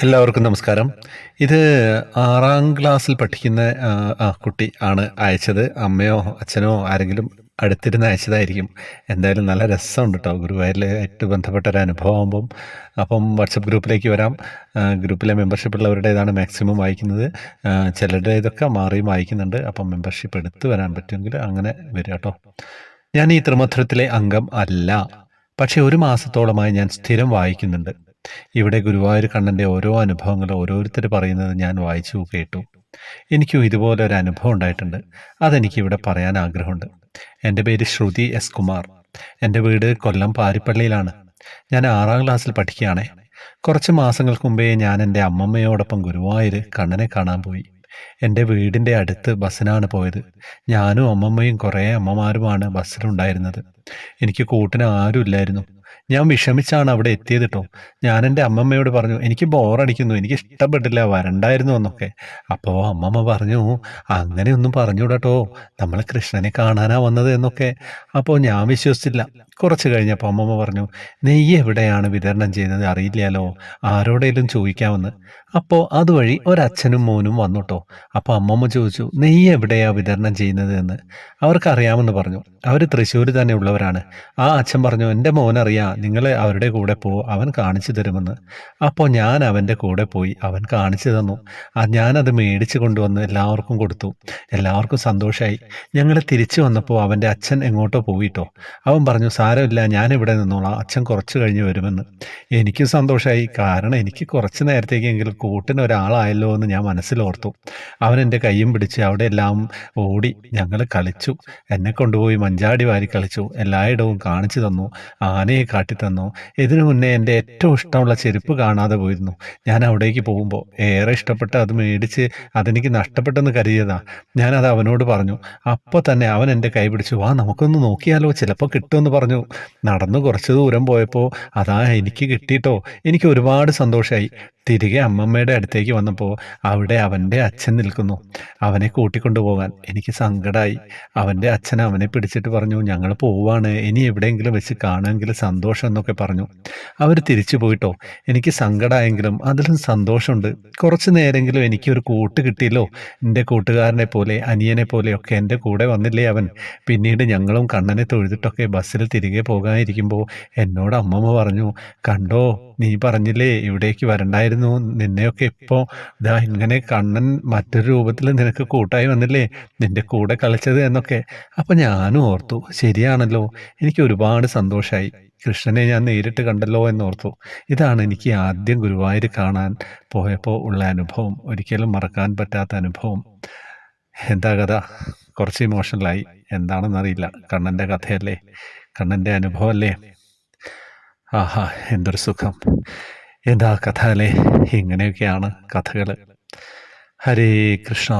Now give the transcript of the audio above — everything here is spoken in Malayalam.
എല്ലാവർക്കും നമസ്കാരം. ഇത് 6ാം ക്ലാസ്സിൽ പഠിക്കുന്ന കുട്ടി ആണ് അയച്ചത്. അമ്മയോ അച്ഛനോ ആരെങ്കിലും അടുത്തിരുന്ന് അയച്ചതായിരിക്കും. എന്തായാലും നല്ല രസമുണ്ട് ട്ടോ. ഗുരുവായൂരിലായിട്ട് ബന്ധപ്പെട്ട ഒരു അനുഭവമാകുമ്പം അപ്പം വാട്സപ്പ് ഗ്രൂപ്പിലേക്ക് വരാം. ഗ്രൂപ്പിലെ മെമ്പർഷിപ്പ് ഉള്ളവരുടേതാണ് മാക്സിമം വായിക്കുന്നത്. ചിലരുടേതൊക്കെ മാറിയും വായിക്കുന്നുണ്ട്. അപ്പം മെമ്പർഷിപ്പ് എടുത്ത് വരാൻ പറ്റുമെങ്കിൽ അങ്ങനെ വരിക ട്ടോ. ഞാൻ ഈ ത്രിമധുരത്തിലെ അംഗം അല്ല. പക്ഷേ ഒരു മാസത്തോളമായി ഞാൻ സ്ഥിരം വായിക്കുന്നുണ്ട്. ഇവിടെ ഗുരുവായൂർ കണ്ണൻ്റെ ഓരോ അനുഭവങ്ങളും ഓരോരുത്തർ പറയുന്നത് ഞാൻ വായിച്ചു കേട്ടു. എനിക്കും ഇതുപോലെ ഒരു അനുഭവം ഉണ്ടായിട്ടുണ്ട്. അതെനിക്കിവിടെ പറയാൻ ആഗ്രഹമുണ്ട്. എൻ്റെ പേര് ശ്രുതി എസ് കുമാർ. എൻ്റെ വീട് കൊല്ലം പാരിപ്പള്ളിയിലാണ്. ഞാൻ 6ാം ക്ലാസ്സിൽ പഠിക്കുകയാണേ. കുറച്ച് മാസങ്ങൾക്ക് മുമ്പേ ഞാൻ എൻ്റെ അമ്മമ്മയോടൊപ്പം ഗുരുവായൂർ കണ്ണനെ കാണാൻ പോയി. എൻ്റെ വീടിൻ്റെ അടുത്ത് ബസ്സിനാണ് പോയത്. ഞാനും അമ്മമ്മയും കുറേ അമ്മമാരുമാണ് ബസ്സിലുണ്ടായിരുന്നത്. എനിക്ക് കൂട്ടിന് ആരും ഇല്ലായിരുന്നു. ഞാൻ വിഷമിച്ചാണ് അവിടെ എത്തിയത് ട്ടോ. ഞാൻ എൻ്റെ അമ്മമ്മയോട് പറഞ്ഞു, എനിക്ക് ബോറടിക്കുന്നു, എനിക്ക് ഇഷ്ടപ്പെട്ടില്ല, വരണ്ടായിരുന്നു എന്നൊക്കെ. അപ്പോൾ അമ്മമ്മ പറഞ്ഞു, അങ്ങനെയൊന്നും പറഞ്ഞൂടാ ട്ടോ, നമ്മൾ കൃഷ്ണനെ കാണാനാ വന്നത് എന്നൊക്കെ. അപ്പോൾ ഞാൻ വിശ്വസിച്ചില്ല. കുറച്ച് കഴിഞ്ഞപ്പോൾ അമ്മമ്മ പറഞ്ഞു, നെയ്യ് എവിടെയാണ് വിതരണം ചെയ്യുന്നത് അറിയില്ലല്ലോ, ആരോടേലും ചോദിക്കാമെന്ന്. അപ്പോൾ അതുവഴി ഒരച്ഛനും മോനും വന്നു ട്ടോ. അപ്പോൾ അമ്മമ്മ ചോദിച്ചു, നെയ്യ് എവിടെയാ വിതരണം ചെയ്യുന്നത് എന്ന്. അവർക്കറിയാമെന്ന് പറഞ്ഞു. അവർ തൃശ്ശൂർ തന്നെ ഉള്ളവരാണ്. ആ അച്ഛൻ പറഞ്ഞു, എൻ്റെ മോനറിയാം, നിങ്ങൾ അവരുടെ കൂടെ പോ, അവൻ കാണിച്ചു തരുമെന്ന്. അപ്പോൾ ഞാൻ അവൻ്റെ കൂടെ പോയി. അവൻ കാണിച്ചു തന്നു. ഞാനത് മേടിച്ച് കൊണ്ടുവന്ന് എല്ലാവർക്കും കൊടുത്തു. എല്ലാവർക്കും സന്തോഷമായി. ഞങ്ങൾ തിരിച്ചു വന്നപ്പോൾ അവൻ്റെ അച്ഛൻ എങ്ങോട്ടോ പോയിട്ടോ. അവൻ പറഞ്ഞു, സാരമില്ല, ഞാനിവിടെ നിന്നോളാം, അച്ഛൻ കുറച്ച് കഴിഞ്ഞ് വരുമെന്ന്. എനിക്കും സന്തോഷമായി. കാരണം എനിക്ക് കുറച്ച് നേരത്തേക്കെങ്കിലും കൂട്ടിന് ഒരാളായല്ലോ എന്ന് ഞാൻ മനസ്സിലോർത്തു. അവൻ എൻ്റെ കയ്യും പിടിച്ച് അവിടെ എല്ലാം ഓടി. ഞങ്ങൾ കളിച്ചു. എന്നെ കൊണ്ടുപോയി മഞ്ചാടി വാരി കളിച്ചു. എല്ലായിടവും കാണിച്ചു തന്നു. ആനയെ കാട്ടിത്തന്നു. ഇതിനു മുന്നേ എൻ്റെ ഏറ്റവും ഇഷ്ടമുള്ള ചെരുപ്പ് കാണാതെ പോയിരുന്നു. ഞാൻ അവിടേക്ക് പോകുമ്പോൾ ഏറെ ഇഷ്ടപ്പെട്ട് അത് മേടിച്ച് അതെനിക്ക് നഷ്ടപ്പെട്ടെന്ന് കരുതിയതാ. ഞാനത് അവനോട് പറഞ്ഞു. അപ്പോൾ തന്നെ അവൻ എൻ്റെ കൈ പിടിച്ചു. വാ, നമുക്കൊന്ന് നോക്കിയാലോ, ചിലപ്പോൾ കിട്ടുമെന്ന് പറഞ്ഞു. നടന്നു കുറച്ച് ദൂരം പോയപ്പോൾ അതാ എനിക്ക് കിട്ടിയിട്ടോ. എനിക്ക് ഒരുപാട് സന്തോഷമായി. തിരികെ അമ്മമ്മയുടെ അടുത്തേക്ക് വന്നപ്പോൾ അവിടെ അവൻ്റെ അച്ഛൻ നിൽക്കുന്നു. അവനെ കൂട്ടിക്കൊണ്ടു പോകാൻ എനിക്ക് സങ്കടമായി. അവൻ്റെ അച്ഛൻ അവനെ പിടിച്ചിട്ട് പറഞ്ഞു, ഞങ്ങൾ പോവാണ്, ഇനി എവിടെയെങ്കിലും വെച്ച് കാണുമെങ്കിൽ സന്തോഷം എന്നൊക്കെ പറഞ്ഞു. അവർ തിരിച്ചു പോയിട്ടോ. എനിക്ക് സങ്കടമായെങ്കിലും അതിലും സന്തോഷമുണ്ട്. കുറച്ച് നേരെങ്കിലും എനിക്കൊരു കൂട്ട് കിട്ടിയല്ലോ. എൻ്റെ കൂട്ടുകാരനെ പോലെ അനിയനെ പോലെയൊക്കെ എൻ്റെ കൂടെ വന്നില്ലേ അവൻ. പിന്നീട് ഞങ്ങളും കണ്ണനെ തൊഴുതിട്ടൊക്കെ ബസ്സിൽ തിരികെ പോകാനിരിക്കുമ്പോൾ എന്നോട് അമ്മമ്മ പറഞ്ഞു, കണ്ടോ, നീ പറഞ്ഞില്ലേ ഇവിടേക്ക് വരണ്ടായിരുന്നു, നിന്നെയൊക്കെ ഇപ്പോൾ ഇതാ ഇങ്ങനെ കണ്ണൻ മറ്റൊരു രൂപത്തിൽ നിനക്ക് കൂട്ടായി വന്നില്ലേ, നിന്റെ കൂടെ കളിച്ചത് എന്നൊക്കെ. അപ്പം ഞാനും ഓർത്തു, ശരിയാണല്ലോ, എനിക്ക് ഒരുപാട് സന്തോഷമായി. കൃഷ്ണനെ ഞാൻ നേരിട്ട് കണ്ടല്ലോ എന്നോർത്തു. ഇതാണ് എനിക്ക് ആദ്യം ഗുരുവായൂർ കാണാൻ പോയപ്പോൾ ഉള്ള അനുഭവം. ഒരിക്കലും മറക്കാൻ പറ്റാത്ത അനുഭവം. എന്താ കഥ? കുറച്ച് ഇമോഷണലായി. എന്താണെന്നറിയില്ല. കണ്ണൻ്റെ കഥയല്ലേ, കണ്ണൻ്റെ അനുഭവമല്ലേ. ആഹാ, എന്തൊരു സുഖം. എന്താ കഥ അല്ലേ. ഇങ്ങനെയൊക്കെയാണ് കഥകൾ. ഹരേ കൃഷ്ണ.